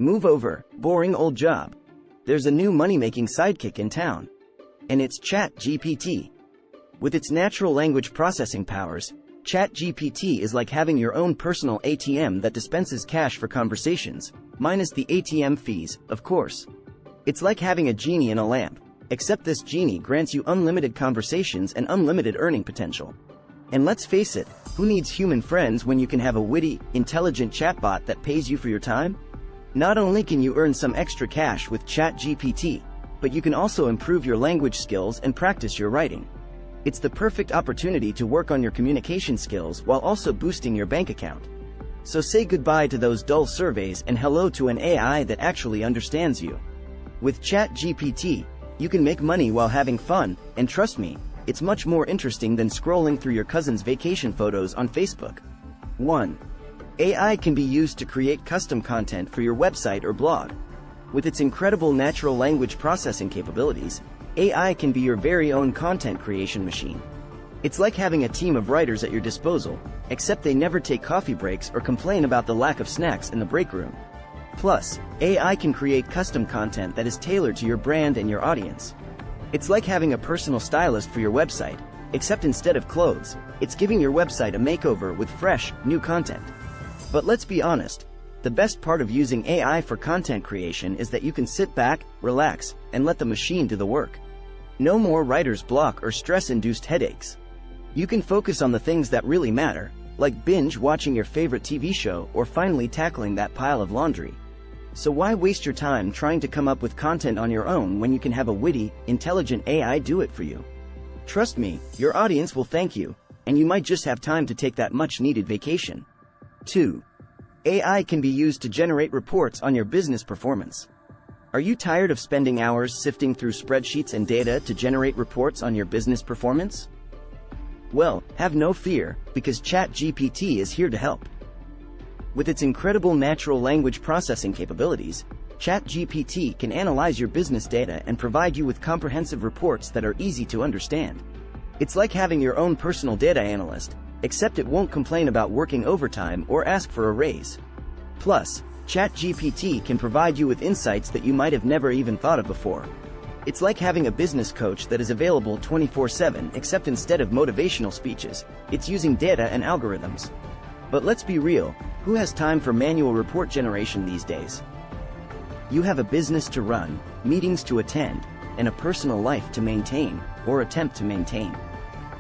Move over, boring old job. There's a new money-making sidekick in town. And it's Chat GPT. With its natural language processing powers, Chat GPT is like having your own personal ATM that dispenses cash for conversations, minus the ATM fees, of course. It's like having a genie in a lamp, except this genie grants you unlimited conversations and unlimited earning potential. And let's face it, who needs human friends when you can have a witty, intelligent chatbot that pays you for your time? Not only can you earn some extra cash with Chat GPT, but you can also improve your language skills and practice your writing. It's the perfect opportunity to work on your communication skills while also boosting your bank account. So say goodbye to those dull surveys and hello to an AI that actually understands you. With Chat GPT, you can make money while having fun, and trust me, it's much more interesting than scrolling through your cousin's vacation photos on Facebook. 1. AI can be used to create custom content for your website or blog. With its incredible natural language processing capabilities, AI can be your very own content creation machine. It's like having a team of writers at your disposal, except they never take coffee breaks or complain about the lack of snacks in the break room. Plus, AI can create custom content that is tailored to your brand and your audience. It's like having a personal stylist for your website, except instead of clothes, it's giving your website a makeover with fresh, new content. But let's be honest, the best part of using AI for content creation is that you can sit back, relax, and let the machine do the work. No more writer's block or stress-induced headaches. You can focus on the things that really matter, like binge watching your favorite TV show or finally tackling that pile of laundry. So why waste your time trying to come up with content on your own when you can have a witty, intelligent AI do it for you? Trust me, your audience will thank you, and you might just have time to take that much-needed vacation. 2. AI can be used to generate reports on your business performance. Are you tired of spending hours sifting through spreadsheets and data to generate reports on your business performance? Well, have no fear, because Chat GPT is here to help. With its incredible natural language processing capabilities, Chat GPT can analyze your business data and provide you with comprehensive reports that are easy to understand. It's like having your own personal data analyst, except it won't complain about working overtime or ask for a raise. Plus, Chat GPT can provide you with insights that you might have never even thought of before. It's like having a business coach that is available 24/7, except instead of motivational speeches, it's using data and algorithms. But let's be real, who has time for manual report generation these days? You have a business to run, meetings to attend, and a personal life to maintain, or attempt to maintain.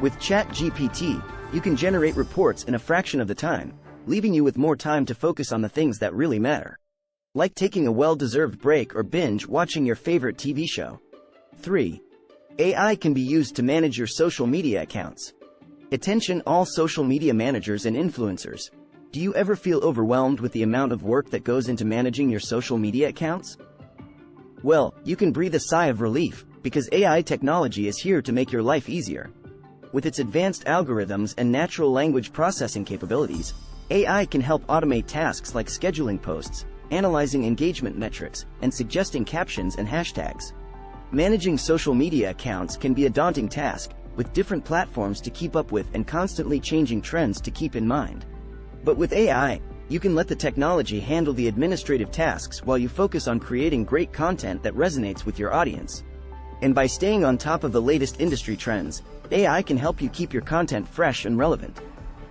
With Chat GPT, you can generate reports in a fraction of the time, leaving you with more time to focus on the things that really matter. Like taking a well-deserved break or binge watching your favorite TV show. 3. AI can be used to manage your social media accounts. Attention all social media managers and influencers. Do you ever feel overwhelmed with the amount of work that goes into managing your social media accounts? Well, you can breathe a sigh of relief, because AI technology is here to make your life easier. With its advanced algorithms and natural language processing capabilities, AI can help automate tasks like scheduling posts, analyzing engagement metrics, and suggesting captions and hashtags. Managing social media accounts can be a daunting task, with different platforms to keep up with and constantly changing trends to keep in mind. But with AI, you can let the technology handle the administrative tasks while you focus on creating great content that resonates with your audience. And by staying on top of the latest industry trends, AI can help you keep your content fresh and relevant.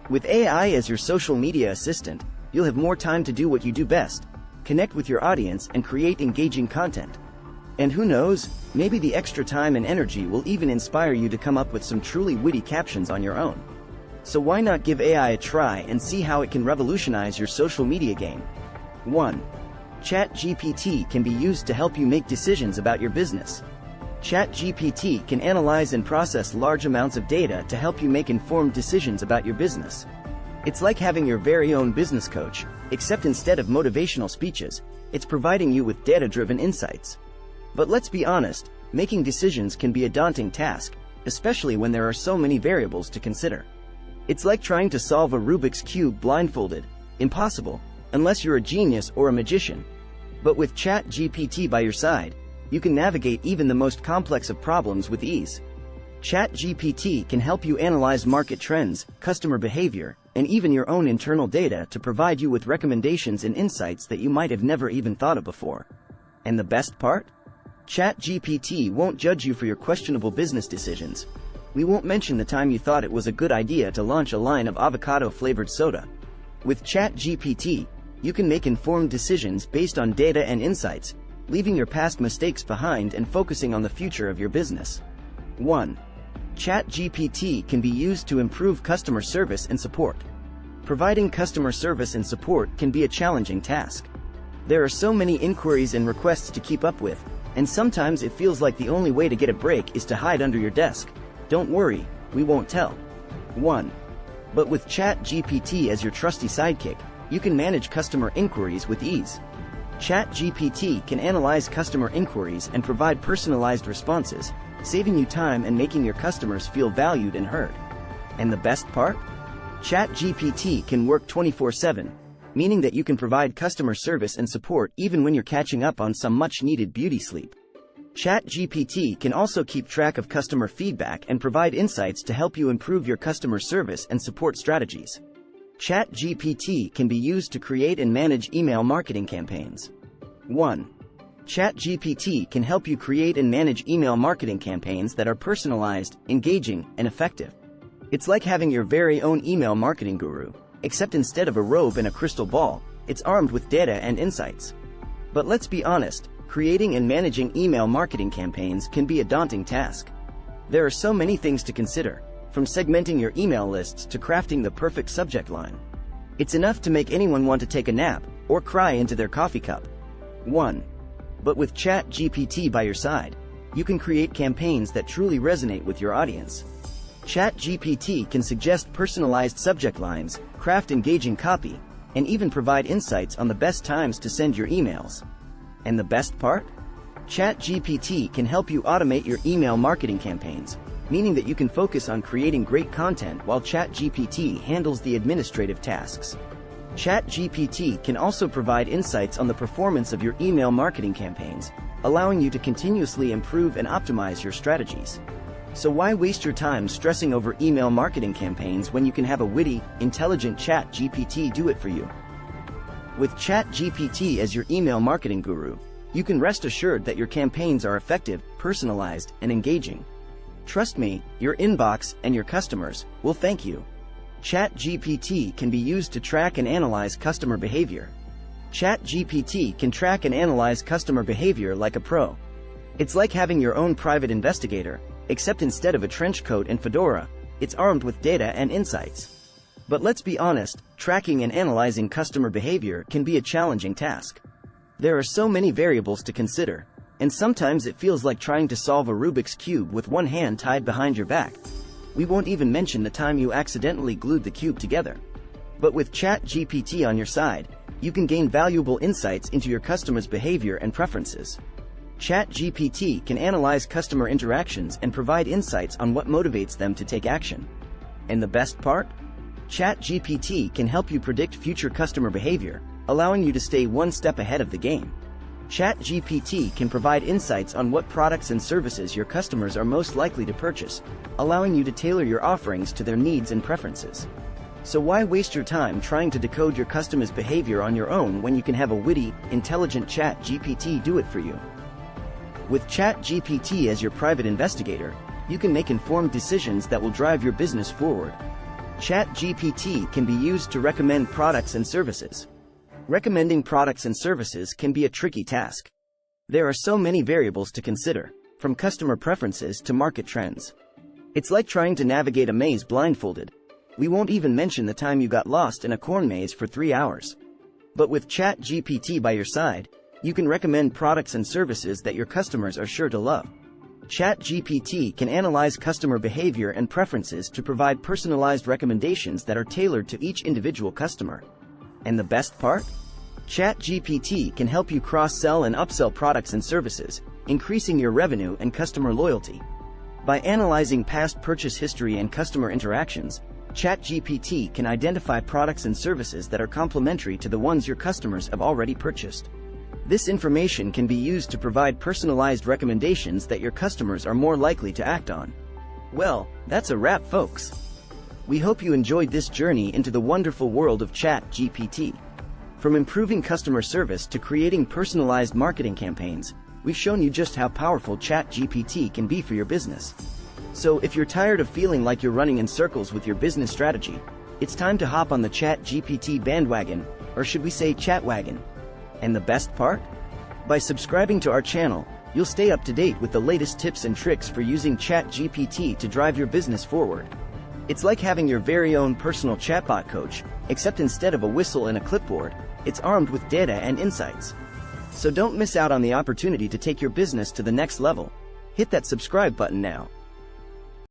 With AI as your social media assistant, you'll have more time to do what you do best, connect with your audience and create engaging content. And who knows, maybe the extra time and energy will even inspire you to come up with some truly witty captions on your own. So why not give AI a try and see how it can revolutionize your social media game? 1. Chat GPT can be used to help you make decisions about your business. Chat GPT can analyze and process large amounts of data to help you make informed decisions about your business. It's like having your very own business coach, except instead of motivational speeches, it's providing you with data-driven insights. But let's be honest, making decisions can be a daunting task, especially when there are so many variables to consider. It's like trying to solve a Rubik's Cube blindfolded. Impossible, unless you're a genius or a magician. But with Chat GPT by your side, you can navigate even the most complex of problems with ease. Chat GPT can help you analyze market trends, customer behavior, and even your own internal data to provide you with recommendations and insights that you might have never even thought of before. And the best part? Chat GPT won't judge you for your questionable business decisions. We won't mention the time you thought it was a good idea to launch a line of avocado-flavored soda. With Chat GPT, you can make informed decisions based on data and insights, leaving your past mistakes behind and focusing on the future of your business. 1. Chat GPT can be used to improve customer service and support. Providing customer service and support can be a challenging task. There are so many inquiries and requests to keep up with, and sometimes it feels like the only way to get a break is to hide under your desk. Don't worry, we won't tell. 1. But with Chat GPT as your trusty sidekick, you can manage customer inquiries with ease. Chat GPT can analyze customer inquiries and provide personalized responses, saving you time and making your customers feel valued and heard. And the best part? Chat GPT can work 24/7, meaning that you can provide customer service and support even when you're catching up on some much-needed beauty sleep. Chat GPT can also keep track of customer feedback and provide insights to help you improve your customer service and support strategies. Chat GPT can be used to create and manage email marketing campaigns. 1. Chat GPT can help you create and manage email marketing campaigns that are personalized, engaging, and effective. It's like having your very own email marketing guru, except instead of a robe and a crystal ball, it's armed with data and insights. But let's be honest, creating and managing email marketing campaigns can be a daunting task. There are so many things to consider, from segmenting your email lists to crafting the perfect subject line. It's enough to make anyone want to take a nap or cry into their coffee cup. 1. But with Chat GPT by your side, you can create campaigns that truly resonate with your audience. Chat GPT can suggest personalized subject lines, craft engaging copy, and even provide insights on the best times to send your emails. And the best part? Chat GPT can help you automate your email marketing campaigns, meaning that you can focus on creating great content while Chat GPT handles the administrative tasks. Chat GPT can also provide insights on the performance of your email marketing campaigns, allowing you to continuously improve and optimize your strategies. So why waste your time stressing over email marketing campaigns when you can have a witty, intelligent Chat GPT do it for you? With Chat GPT as your email marketing guru, you can rest assured that your campaigns are effective, personalized, and engaging. Trust me, your inbox and your customers will thank you. Chat GPT can be used to track and analyze customer behavior. Chat GPT can track and analyze customer behavior like a pro. It's like having your own private investigator, except instead of a trench coat and fedora, it's armed with data and insights. But let's be honest, tracking and analyzing customer behavior can be a challenging task. There are so many variables to consider, and sometimes it feels like trying to solve a Rubik's Cube with one hand tied behind your back. We won't even mention the time you accidentally glued the cube together. But with Chat GPT on your side, you can gain valuable insights into your customers' behavior and preferences. Chat GPT can analyze customer interactions and provide insights on what motivates them to take action. And the best part? Chat GPT can help you predict future customer behavior, allowing you to stay one step ahead of the game. Chat GPT can provide insights on what products and services your customers are most likely to purchase, allowing you to tailor your offerings to their needs and preferences. So why waste your time trying to decode your customers' behavior on your own when you can have a witty, intelligent Chat GPT do it for you? With Chat GPT as your private investigator, you can make informed decisions that will drive your business forward. Chat GPT can be used to recommend products and services. Recommending products and services can be a tricky task. There are so many variables to consider, from customer preferences to market trends. It's like trying to navigate a maze blindfolded. We won't even mention the time you got lost in a corn maze for 3 hours. But with Chat GPT by your side, you can recommend products and services that your customers are sure to love. Chat GPT can analyze customer behavior and preferences to provide personalized recommendations that are tailored to each individual customer. And the best part? Chat GPT can help you cross-sell and upsell products and services, increasing your revenue and customer loyalty. By analyzing past purchase history and customer interactions, Chat GPT can identify products and services that are complementary to the ones your customers have already purchased. This information can be used to provide personalized recommendations that your customers are more likely to act on. Well, that's a wrap, folks. We hope you enjoyed this journey into the wonderful world of Chat GPT. From improving customer service to creating personalized marketing campaigns, we've shown you just how powerful Chat GPT can be for your business. So if you're tired of feeling like you're running in circles with your business strategy, it's time to hop on the Chat GPT bandwagon, or should we say chatwagon. And the best part? By subscribing to our channel, you'll stay up to date with the latest tips and tricks for using Chat GPT to drive your business forward. It's like having your very own personal chatbot coach, except instead of a whistle and a clipboard, it's armed with data and insights. So don't miss out on the opportunity to take your business to the next level. Hit that subscribe button now.